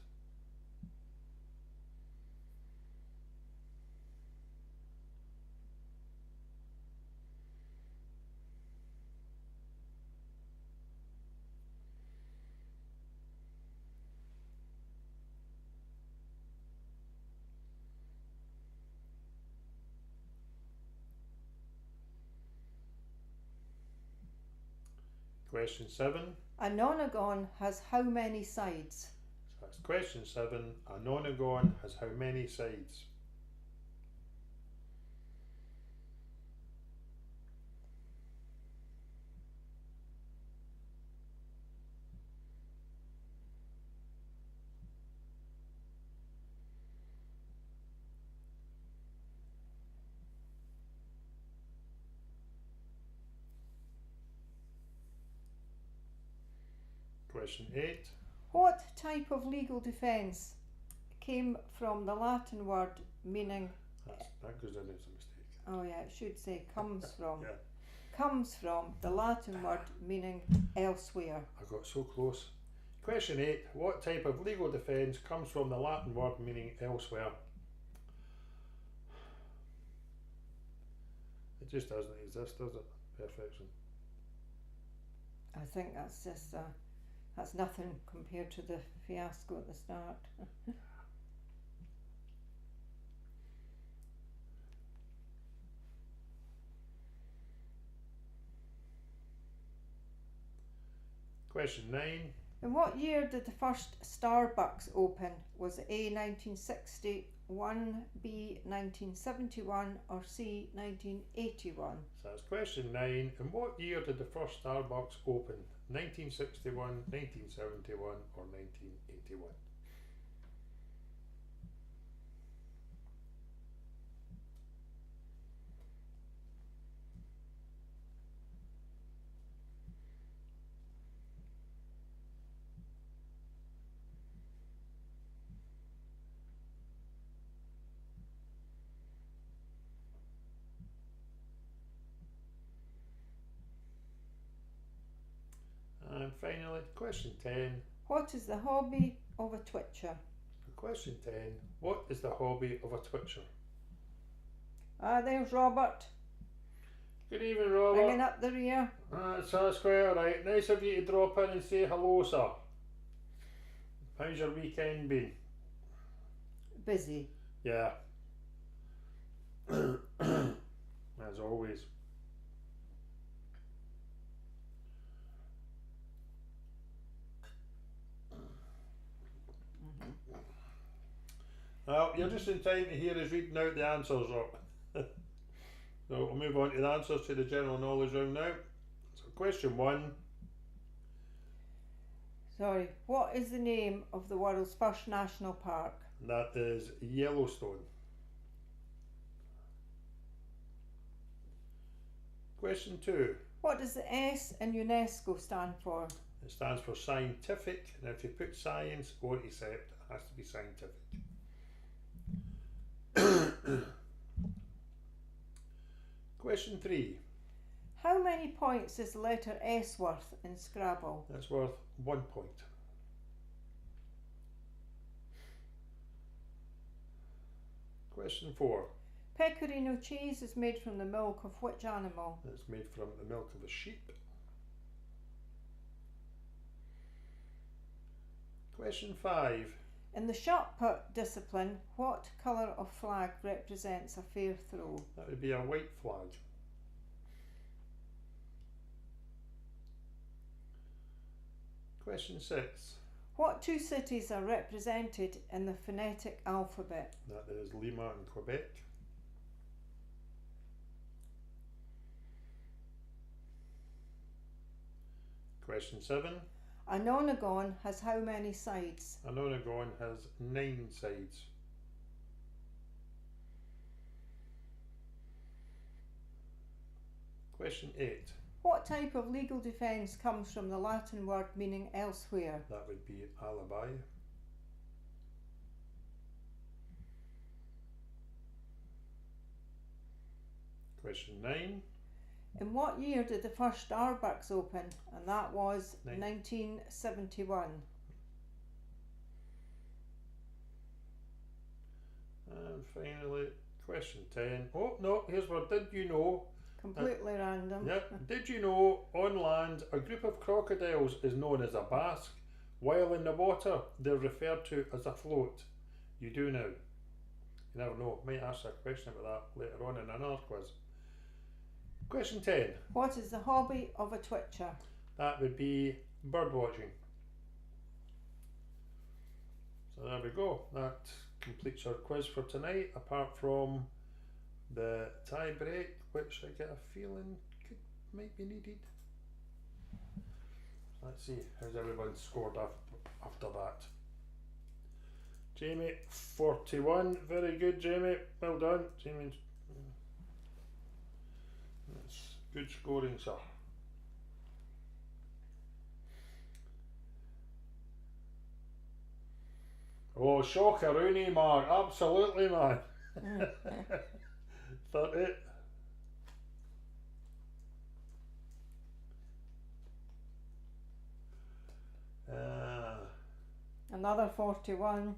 Speaker 1: Question 7.
Speaker 2: A nonagon has how many sides?
Speaker 1: So that's question 7. A nonagon has how many sides? Question 8.
Speaker 2: What type of legal defence came from the Latin word meaning...
Speaker 1: That goes in as a mistake.
Speaker 2: Oh yeah, it should say comes from.
Speaker 1: Yeah.
Speaker 2: Comes from the Latin word meaning elsewhere.
Speaker 1: I got so close. Question 8. What type of legal defence comes from the Latin word meaning elsewhere? It just doesn't exist, does it? Perfection.
Speaker 2: I think that's just that's nothing compared to the fiasco at the start.
Speaker 1: Question 9.
Speaker 2: In what year did the first Starbucks open? Was it A 1961, B 1971 or C 1981?
Speaker 1: So that's question 9. In what year did the first Starbucks open? 1961, 1971 or 1981? And finally, question 10.
Speaker 2: What is the hobby of a twitcher?
Speaker 1: Question 10. What is the hobby of a twitcher?
Speaker 2: There's Robert.
Speaker 1: Good evening, Robert.
Speaker 2: Bringing up the rear.
Speaker 1: That's quite alright. Nice of you to drop in and say hello, sir. How's your weekend been?
Speaker 2: Busy.
Speaker 1: Yeah. As always. Well, you're just in time to hear us reading out the answers up. So we'll move on to the answers to the general knowledge round now. So question 1.
Speaker 2: Sorry, what is the name of the world's first national park?
Speaker 1: That is Yellowstone. Question 2.
Speaker 2: What does the S in UNESCO stand for?
Speaker 1: It stands for scientific, and if you put science or accept, it has to be scientific. Question 3.
Speaker 2: How many points is the letter S worth in Scrabble?
Speaker 1: That's worth 1 point. Question 4.
Speaker 2: Pecorino cheese is made from the milk of which animal?
Speaker 1: It's made from the milk of a sheep. Question 5.
Speaker 2: In the shot put discipline, what colour of flag represents a fair throw?
Speaker 1: That would be a white flag. Question 6.
Speaker 2: What two cities are represented in the phonetic alphabet?
Speaker 1: That is Lima and Quebec. Question 7.
Speaker 2: A nonagon has how many sides?
Speaker 1: A nonagon has 9 sides. Question 8.
Speaker 2: What type of legal defence comes from the Latin word meaning elsewhere?
Speaker 1: That would be alibi. Question 9.
Speaker 2: In what year did the first Starbucks open? And that was
Speaker 1: Nin-
Speaker 2: 1971.
Speaker 1: And finally, question 10. Oh no, here's what did you know?
Speaker 2: Completely random.
Speaker 1: Yep. Did you know on land a group of crocodiles is known as a basque, while in the water they're referred to as a float? You do now. You never know. Might ask a question about that later on in another quiz. Question 10.
Speaker 2: What is the hobby of a twitcher?
Speaker 1: That would be bird watching. So there we go. That completes our quiz for tonight, apart from the tie break, which I get a feeling might be needed. Let's see, how's everyone scored after that? Jamie, 41. Very good, Jamie. Well done. Jamie. That's good scoring, sir. Oh, shocker, Rooney, Mark. Absolutely, man. 30.
Speaker 2: Another 41.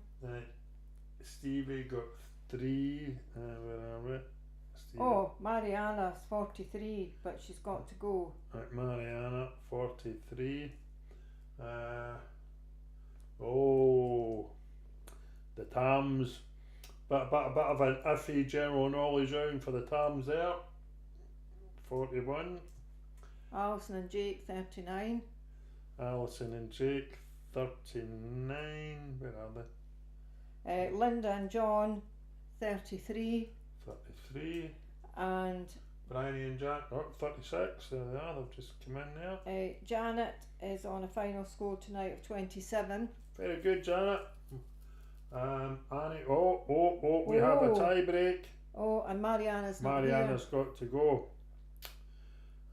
Speaker 1: Stevie got 3. Where are we? Stevie.
Speaker 2: Oh, Mariana's 43, but she's got to go.
Speaker 1: Right, Mariana, 43. Oh, the Tams. Bit of an iffy general knowledge round for the Tams there. 41.
Speaker 2: Alison and Jake 39.
Speaker 1: Alison and Jake 39. Where are they?
Speaker 2: Linda and John 33.
Speaker 1: 33.
Speaker 2: And
Speaker 1: Bryony and Jack, 36. There they are. They've just come in there.
Speaker 2: Janet is on a final score tonight of 27.
Speaker 1: Very good, Janet. Annie. We have a tie break.
Speaker 2: Oh, and Mariana's not
Speaker 1: Mariana's got to go.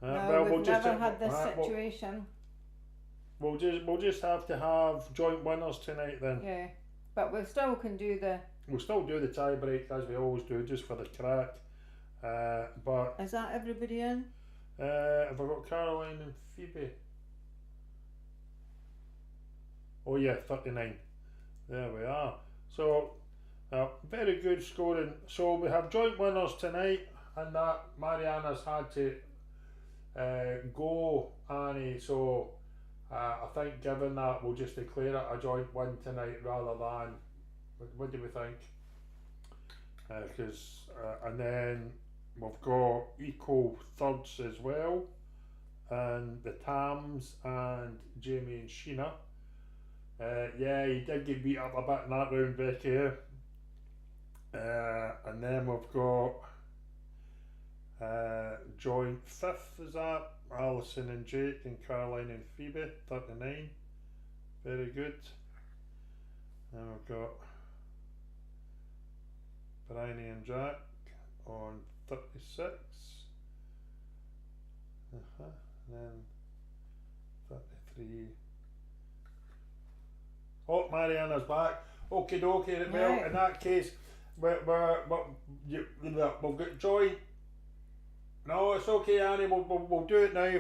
Speaker 2: No, we've never had this situation.
Speaker 1: We'll just have to have joint winners tonight then.
Speaker 2: Yeah, but we still can do the.
Speaker 1: We'll still do the tie break as we always do, just for the crack. But
Speaker 2: is that everybody in?
Speaker 1: Have I got Caroline and Phoebe? Oh yeah, 39. There we are. So very good scoring. So we have joint winners tonight, and that Mariana's had to go, Annie. So I think given that, we'll just declare it a joint win tonight rather than. What do we think? Because and then we've got equal thirds as well, and the Tams and Jamie and Sheena. Yeah, he did get beat up a bit in that round, Becky. And then we've got joint fifth, is that Alison and Jake and Caroline and Phoebe, 39. Very good. Then we've got Bryony and Jack on 36. And then 33. Oh, Mariana's back. Okie dokie. Well,
Speaker 2: Right.
Speaker 1: in that case, we've got joint. No, it's okay, Annie. We'll do it now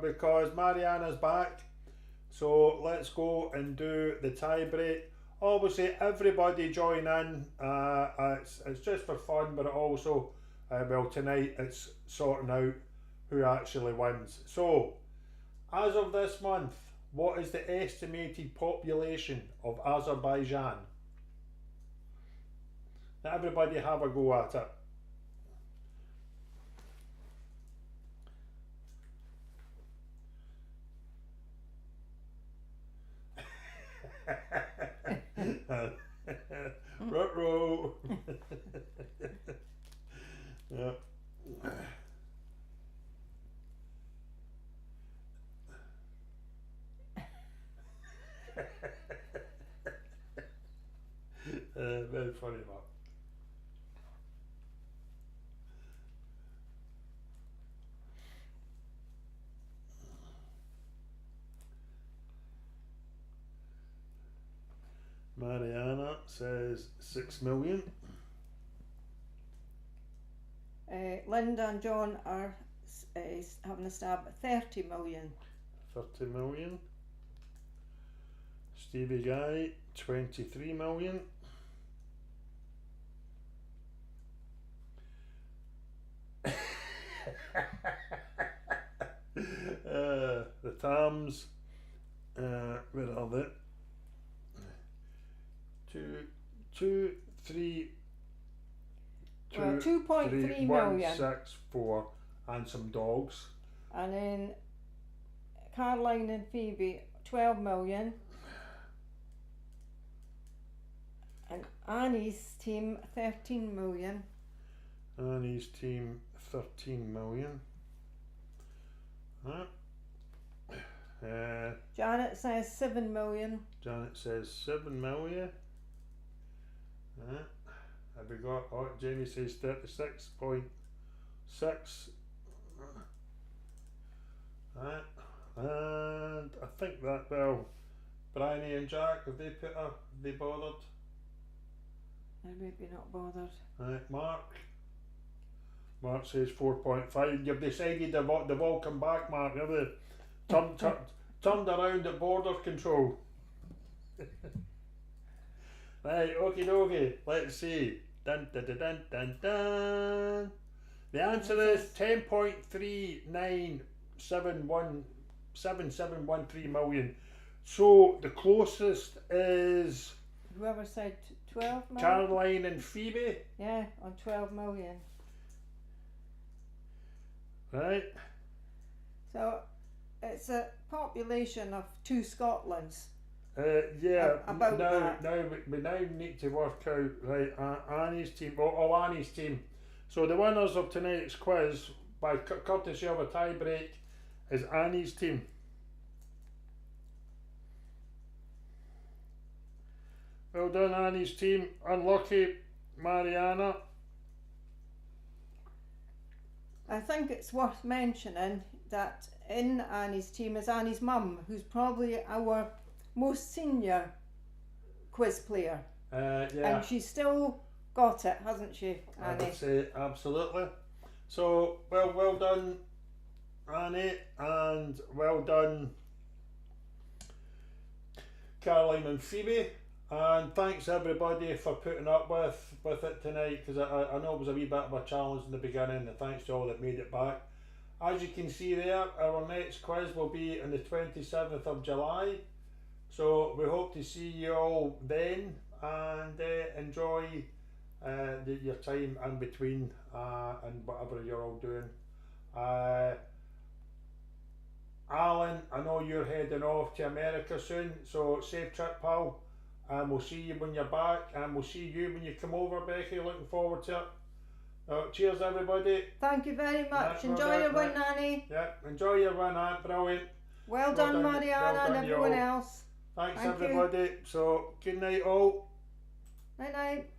Speaker 1: because Mariana's back. So let's go and do the tie break. Obviously, everybody join in. It's just for fun, but it also, well, tonight it's sorting out who actually wins. So, as of this month, what is the estimated population of Azerbaijan? Now, everybody have a go at it. Ruh-roh. Yeah. Very funny, Mark. Mariana says 6 million.
Speaker 2: Linda and John are having a stab at 30 million.
Speaker 1: 30 million. Stevie Guy, 23 million. The Tams, where are they?
Speaker 2: 2.3 million.
Speaker 1: 6, 4, and some dogs.
Speaker 2: And then Caroline and Phoebe, 12 million. And Annie's team, 13 million.
Speaker 1: Annie's team, 13 million.
Speaker 2: Janet says 7 million.
Speaker 1: Janet says 7 million. Have we got, oh, Jamie says 36.6. And I think that, well, Bryony and Jack, have they bothered?
Speaker 2: They're maybe not bothered.
Speaker 1: Mark says 4.5. You've decided they've all come back, Mark, have they? Turned around at border control. Right, okie dokie, let's see. Dun dun dun dun dun dun. The answer is 10.397713 million. So the closest is
Speaker 2: Whoever said 12 million?
Speaker 1: Caroline and Phoebe.
Speaker 2: Yeah, on 12 million.
Speaker 1: Right.
Speaker 2: So it's a population of 2 Scotlands.
Speaker 1: Yeah.
Speaker 2: About that.
Speaker 1: Now we now need to work out, right, Annie's team. Annie's team. So the winners of tonight's quiz, by courtesy of a tie break, is Annie's team. Well done, Annie's team. Unlucky, Mariana.
Speaker 2: I think it's worth mentioning that in Annie's team is Annie's mum, who's probably our most senior quiz player.
Speaker 1: Yeah.
Speaker 2: And she's still got it, hasn't she,
Speaker 1: I
Speaker 2: Annie?
Speaker 1: would say absolutely. So well done, Annie, and well done, Caroline and Phoebe. And thanks everybody for putting up with it tonight, because I know it was a wee bit of a challenge in the beginning, and thanks to all that made it back. As you can see there, our next quiz will be on the 27th of July. So we hope to see you all then, and enjoy your time in between and whatever you're all doing. Alan, I know you're heading off to America soon, so safe trip, pal. and we'll see you when you're back, and we'll see you when you come over, Becky. Looking forward to it. Cheers, everybody.
Speaker 2: Thank you very much.
Speaker 1: Yeah,
Speaker 2: Enjoy your win, Nanny.
Speaker 1: Yeah, enjoy your win, Aunt. Brilliant.
Speaker 2: Well done, Mariana,
Speaker 1: well done,
Speaker 2: and everyone
Speaker 1: you all.
Speaker 2: else.
Speaker 1: Thanks,
Speaker 2: Thank you.
Speaker 1: everybody. So, good night, all.
Speaker 2: Night night.